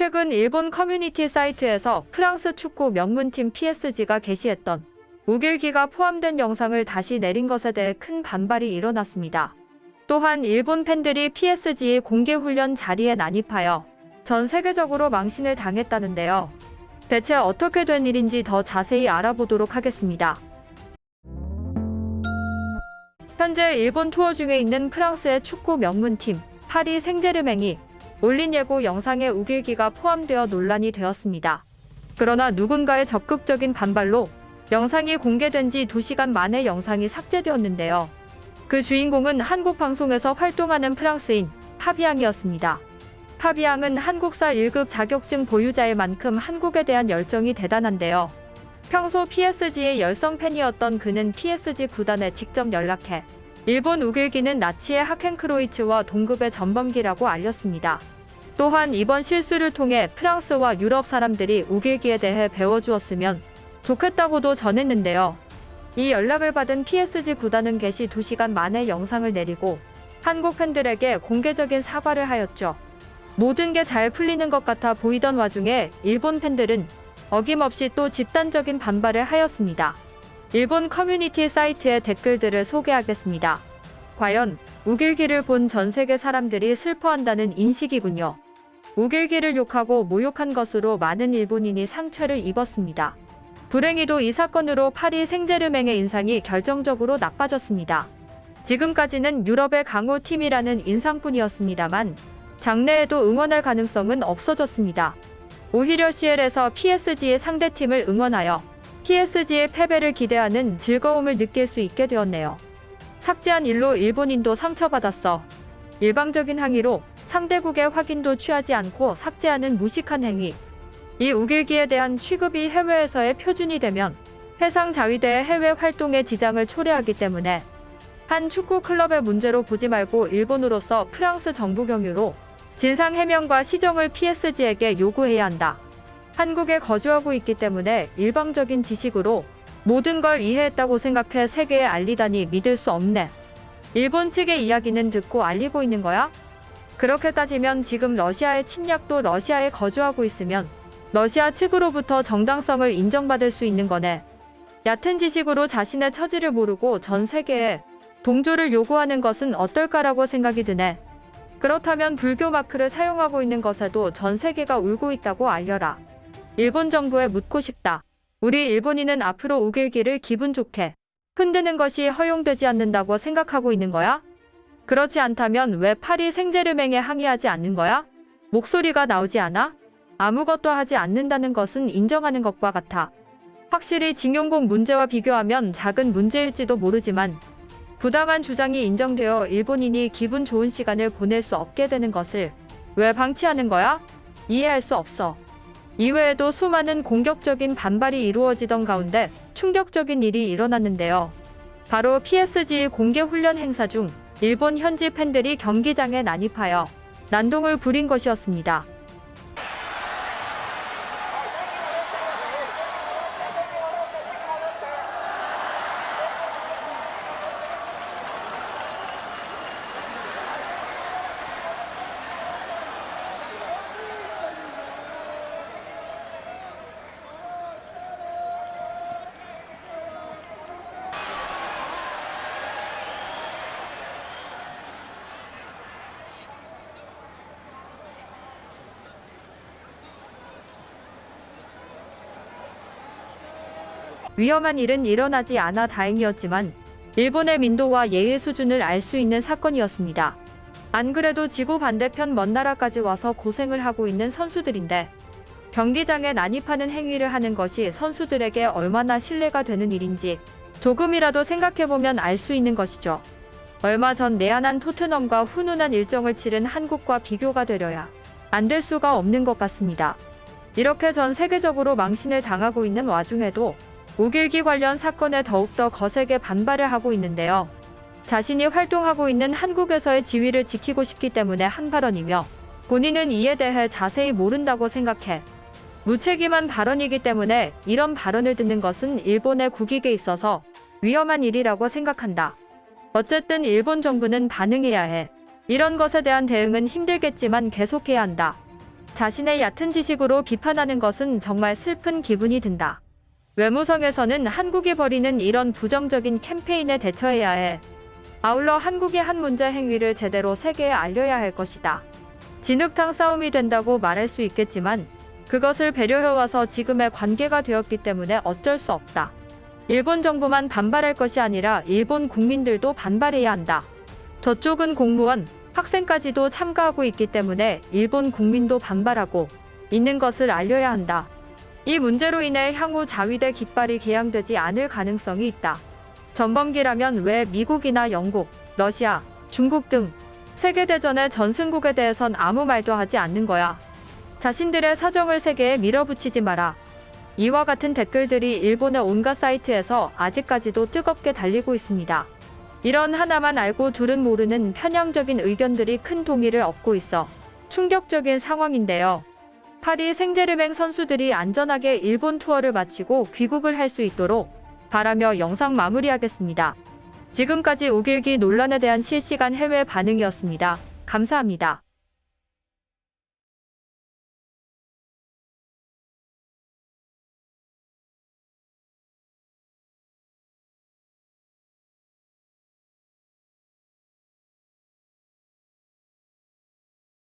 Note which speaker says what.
Speaker 1: 최근 일본 커뮤니티 사이트에서 프랑스 축구 명문팀 PSG가 게시했던 우길기가 포함된 영상을 다시 내린 것에 대해 큰 반발이 일어났습니다. 또한 일본 팬들이 PSG의 공개훈련 자리에 난입하여 전 세계적으로 망신을 당했다는데요. 대체 어떻게 된 일인지 더 자세히 알아보도록 하겠습니다. 현재 일본 투어 중에 있는 프랑스의 축구 명문팀 파리 생제르맹이 올린 예고 영상에 우길기가 포함되어 논란이 되었습니다. 그러나 누군가의 적극적인 반발로 영상이 공개된 지 2시간 만에 영상이 삭제되었는데요. 그 주인공은 한국 방송에서 활동하는 프랑스인 파비앙이었습니다. 파비앙은 한국사 1급 자격증 보유자일 만큼 한국에 대한 열정이 대단한데요. 평소 PSG의 열성 팬이었던 그는 PSG 구단에 직접 연락해 일본 우길기는 나치의 하켄크로이츠와 동급의 전범기라고 알렸습니다. 또한 이번 실수를 통해 프랑스와 유럽 사람들이 우길기에 대해 배워주었으면 좋겠다고도 전했는데요. 이 연락을 받은 PSG 구단은 개시 2시간 만에 영상을 내리고 한국 팬들에게 공개적인 사과를 하였죠. 모든 게 잘 풀리는 것 같아 보이던 와중에 일본 팬들은 어김없이 또 집단적인 반발을 하였습니다. 일본 커뮤니티 사이트의 댓글들을 소개하겠습니다. 과연 우길기를 본 전 세계 사람들이 슬퍼한다는 인식이군요. 우길기를 욕하고 모욕한 것으로 많은 일본인이 상처를 입었습니다. 불행히도 이 사건으로 파리 생제르맹의 인상이 결정적으로 나빠졌습니다. 지금까지는 유럽의 강호팀이라는 인상뿐이었습니다만 장래에도 응원할 가능성은 없어졌습니다. 오히려 CL에서 PSG의 상대팀을 응원하여 PSG의 패배를 기대하는 즐거움을 느낄 수 있게 되었네요. 삭제한 일로 일본인도 상처받았어. 일방적인 항의로 상대국의 확인도 취하지 않고 삭제하는 무식한 행위. 이 우길기에 대한 취급이 해외에서의 표준이 되면 해상 자위대의 해외 활동에 지장을 초래하기 때문에 한 축구 클럽의 문제로 보지 말고 일본으로서 프랑스 정부 경유로 진상 해명과 시정을 PSG에게 요구해야 한다. 한국에 거주하고 있기 때문에 일방적인 지식으로 모든 걸 이해했다고 생각해 세계에 알리다니 믿을 수 없네. 일본 측의 이야기는 듣고 알리고 있는 거야? 그렇게 따지면 지금 러시아의 침략도 러시아에 거주하고 있으면 러시아 측으로부터 정당성을 인정받을 수 있는 거네. 얕은 지식으로 자신의 처지를 모르고 전 세계에 동조를 요구하는 것은 어떨까라고 생각이 드네. 그렇다면 불교 마크를 사용하고 있는 것에도 전 세계가 울고 있다고 알려라. 일본 정부에 묻고 싶다. 우리 일본인은 앞으로 우길기를 기분 좋게 흔드는 것이 허용되지 않는다고 생각하고 있는 거야? 그렇지 않다면 왜 파리 생제르맹에 항의하지 않는 거야? 목소리가 나오지 않아? 아무것도 하지 않는다는 것은 인정하는 것과 같아. 확실히 징용공 문제와 비교하면 작은 문제일지도 모르지만 부당한 주장이 인정되어 일본인이 기분 좋은 시간을 보낼 수 없게 되는 것을 왜 방치하는 거야? 이해할 수 없어. 이외에도 수많은 공격적인 반발이 이루어지던 가운데 충격적인 일이 일어났는데요. 바로 PSG 공개 훈련 행사 중 일본 현지 팬들이 경기장에 난입하여 난동을 부린 것이었습니다. 위험한 일은 일어나지 않아 다행이었지만 일본의 민도와 예의 수준을 알 수 있는 사건이었습니다. 안 그래도 지구 반대편 먼 나라까지 와서 고생을 하고 있는 선수들인데 경기장에 난입하는 행위를 하는 것이 선수들에게 얼마나 신뢰가 되는 일인지 조금이라도 생각해보면 알 수 있는 것이죠. 얼마 전 내한한 토트넘과 훈훈한 일정을 치른 한국과 비교가 되려야 안 될 수가 없는 것 같습니다. 이렇게 전 세계적으로 망신을 당하고 있는 와중에도 우길기 관련 사건에 더욱더 거세게 반발을 하고 있는데요. 자신이 활동하고 있는 한국에서의 지위를 지키고 싶기 때문에 한 발언이며 본인은 이에 대해 자세히 모른다고 생각해 무책임한 발언이기 때문에 이런 발언을 듣는 것은 일본의 국익에 있어서 위험한 일이라고 생각한다. 어쨌든 일본 정부는 반응해야 해. 이런 것에 대한 대응은 힘들겠지만 계속해야 한다. 자신의 얕은 지식으로 비판하는 것은 정말 슬픈 기분이 든다. 외무성에서는 한국이 벌이는 이런 부정적인 캠페인에 대처해야 해. 아울러 한국의 한 문제 행위를 제대로 세계에 알려야 할 것이다. 진흙탕 싸움이 된다고 말할 수 있겠지만 그것을 배려해와서 지금의 관계가 되었기 때문에 어쩔 수 없다. 일본 정부만 반발할 것이 아니라 일본 국민들도 반발해야 한다. 저쪽은 공무원, 학생까지도 참가하고 있기 때문에 일본 국민도 반발하고 있는 것을 알려야 한다. 이 문제로 인해 향후 자위대 깃발이 개양되지 않을 가능성이 있다. 전범기라면 왜 미국이나 영국, 러시아, 중국 등 세계대전의 전승국에 대해선 아무 말도 하지 않는 거야. 자신들의 사정을 세계에 밀어붙이지 마라. 이와 같은 댓글들이 일본의 온갖 사이트에서 아직까지도 뜨겁게 달리고 있습니다. 이런 하나만 알고 둘은 모르는 편향적인 의견들이 큰 동의를 얻고 있어 충격적인 상황인데요. 파리 생제르맹 선수들이 안전하게 일본 투어를 마치고 귀국을 할 수 있도록 바라며 영상 마무리하겠습니다. 지금까지 우길기 논란에 대한 실시간 해외 반응이었습니다. 감사합니다.